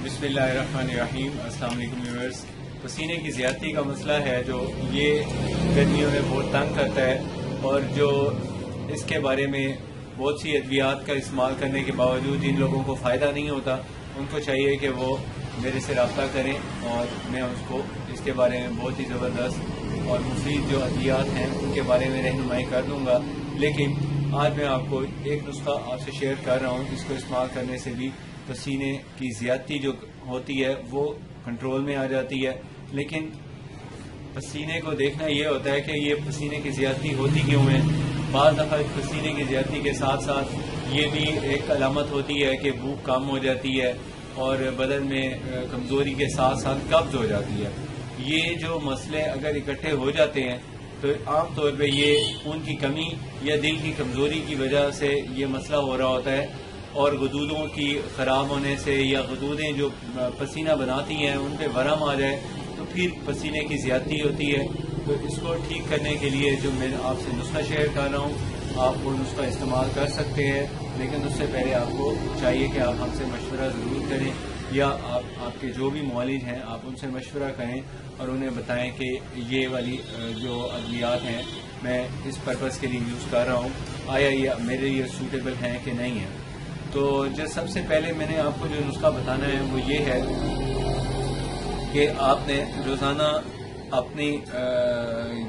बिस्मिल्लाहिर्रहमानिर्रहीम। अस्सलाम वालेकुम व्यूअर्स। पसीने की ज़्यादती का मसला है जो ये गर्मियों में बहुत तंग करता है और जो इसके बारे में बहुत सी अद्वियात का इस्तेमाल करने के बावजूद जिन लोगों को फ़ायदा नहीं होता उनको चाहिए कि वो मेरे से रब्ता करें और मैं उसको इसके बारे में बहुत ही ज़बरदस्त और मुफीद जो अद्वियात हैं उनके बारे में रहनुमाई कर दूँगा। लेकिन आज मैं आपको एक नुस्खा आपसे शेयर कर रहा हूँ। इसको इस्तेमाल करने से भी पसीने की ज़्यादती जो होती है वो कंट्रोल में आ जाती है। लेकिन पसीने को देखना ये होता है कि ये पसीने की ज़्यादती होती क्यों है। बाज़ दफ़ा पसीने की ज़्यादती के साथ साथ ये भी एक अलामत होती है कि भूख कम हो जाती है और बदन में कमज़ोरी के साथ साथ कब्ज़ हो जाती है। ये जो मसले अगर इकट्ठे हो जाते हैं तो आम तौर पे ये खून की कमी या दिल की कमज़ोरी की वजह से ये मसला हो रहा होता है और गदूदों की ख़राब होने से या गदूदें जो पसीना बनाती हैं उन पे वरम आ जाए तो फिर पसीने की ज़्यादती होती है। तो इसको ठीक करने के लिए जो मैं आपसे नुस्खा शेयर कर रहा हूँ आप वो नुस्खा इस्तेमाल कर सकते हैं। लेकिन उससे पहले आपको चाहिए कि आप हमसे मशवरा ज़रूर करें या आपके जो भी मुआलिज हैं आप उनसे मशवरा करें और उन्हें बताएं कि ये वाली जो अद्वियात हैं मैं इस पर्पज़ के लिए यूज़ कर रहा हूँ, आया ये मेरे लिए सूटेबल हैं कि नहीं है। तो जो सबसे पहले मैंने आपको जो नुस्खा बताना है वो ये है कि आपने रोज़ाना अपनी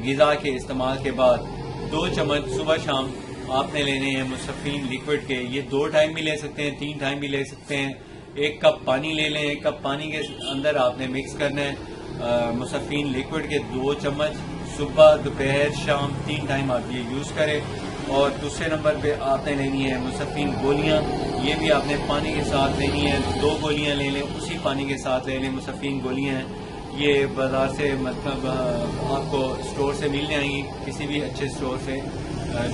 ग़िज़ा के इस्तेमाल के बाद 2 चम्मच सुबह शाम आपने लेने हैं मुसफ़ीन लिक्विड के। ये 2 टाइम भी ले सकते हैं, 3 टाइम भी ले सकते हैं। 1 कप पानी ले लें, 1 कप पानी के अंदर आपने मिक्स करना है मुसफ़ीन लिक्विड के 2 चम्मच। सुबह दोपहर शाम 3 टाइम आप ये यूज़ करें। और दूसरे नंबर पे आपने लेनी है मुसफ़ीन गोलियाँ। ये भी आपने पानी के साथ लेनी है, 2 गोलियाँ ले लें, उसी पानी के साथ ले लें। मुसफ़ीन गोलियाँ हैं ये बाज़ार से मतलब आपको स्टोर से मिल जाएंगी, किसी भी अच्छे स्टोर से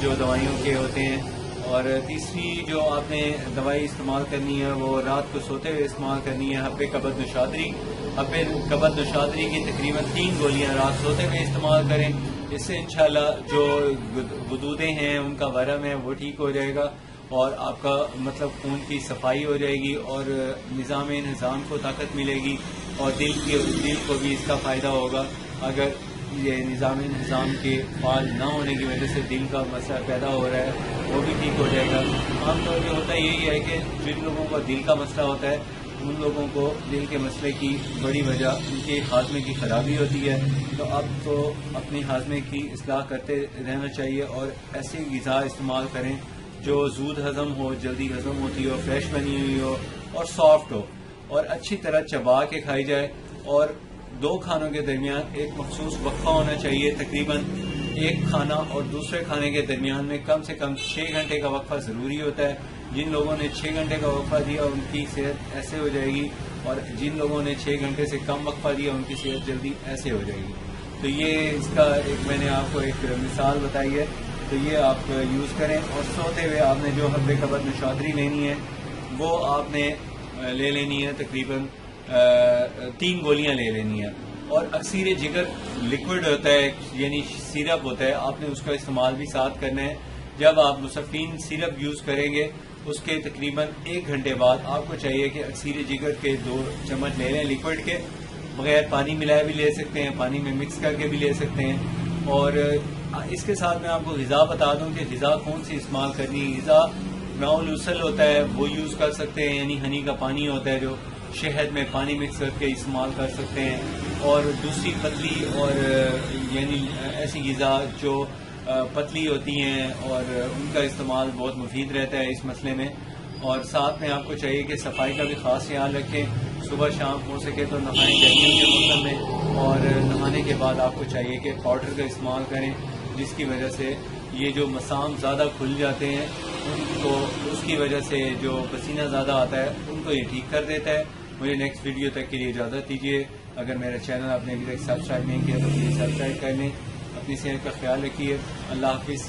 जो दवाइयों के होते हैं। और तीसरी जो आपने दवाई इस्तेमाल करनी है वो रात को सोते हुए इस्तेमाल करनी है हब्बे कबद नशादरी। हब्बे कबद नशादरी की तकरीबन 3 गोलियां रात सोते हुए इस्तेमाल करें। इससे इंशाल्लाह जो गुदूदे हैं उनका वरम है वो ठीक हो जाएगा और आपका मतलब खून की सफाई हो जाएगी और निज़ाम को ताकत मिलेगी और दिल को भी इसका फ़ायदा होगा। अगर ये निज़ाम के फाल ना होने की वजह से दिल का मसला पैदा हो रहा है वो भी ठीक हो जाएगा। आमतौर पर होता यही है कि जिन लोगों का दिल का मसला होता है उन लोगों को दिल के मसले की बड़ी वजह उनके हाजमे की खराबी होती है। तो अब तो अपने हाजमे की इस्लाह करते रहना चाहिए और ऐसी ग़िज़ा इस्तेमाल करें जो जूद हज़म हो, जल्दी हज़म होती हो, फ्रेश बनी हुई हो और सॉफ्ट हो और अच्छी तरह चबा के खाई जाए। और 2 खानों के दरमियान एक मखसूस वक्फा होना चाहिए। तकरीबन एक खाना और दूसरे खाने के दरमियान में कम से कम 6 घंटे का वक्फा ज़रूरी होता है। जिन लोगों ने 6 घंटे का वक्फा दिया उनकी सेहत ऐसे हो जाएगी और जिन लोगों ने 6 घंटे से कम वक्फा दिया उनकी सेहत जल्दी ऐसे हो जाएगी। तो ये इसका एक मैंने आपको एक मिसाल बताई है, तो ये आप यूज़ करें। और सोते हुए आपने जो हब्बे कबद नशादरी लेनी है वो आपने ले लेनी है, तकरीबन 3 गोलियां ले लेनी है। और अक्सीर जिगर लिक्विड होता है यानी सिरप होता है, आपने उसका इस्तेमाल भी साथ करना है। जब आप मुसफ़ीन सिरप यूज़ करेंगे उसके तकरीबन 1 घंटे बाद आपको चाहिए कि अक्सीर जिगर के 2 चम्मच ले लें लिक्विड के, बगैर पानी मिलाए भी ले सकते हैं, पानी में मिक्स करके भी ले सकते हैं। और इसके साथ मैं आपको ग़िज़ा बता दूं कि ग़िज़ा कौन सी इस्तेमाल करनी है। ग़िज़ा ब्राउन उसल होता है वो यूज़ कर सकते हैं, यानी हनी का पानी होता है जो शहद में पानी मिक्स करके इस्तेमाल कर सकते हैं। और दूसरी पतली और यानी ऐसी ग़िज़ा जो पतली होती हैं और उनका इस्तेमाल बहुत मुफीद रहता है इस मसले में। और साथ में आपको चाहिए कि सफाई का भी ख़ास ख्याल रखें। सुबह शाम हो सके तो नहाएं गर्मियों के मौसम में और नहाने के बाद आपको चाहिए कि पाउडर का इस्तेमाल करें जिसकी वजह से ये जो मसाम ज़्यादा खुल जाते हैं उनको उसकी वजह से जो पसीना ज़्यादा आता है उनको ये ठीक कर देता है। मुझे नेक्स्ट वीडियो तक के लिए इजाज़त दीजिए। अगर मेरा चैनल आपने अभी तक सब्सक्राइब नहीं किया तो प्लीज़ सब्सक्राइब कर लें। अपनी सेहत का ख्याल रखिए। अल्लाह हाफिज़।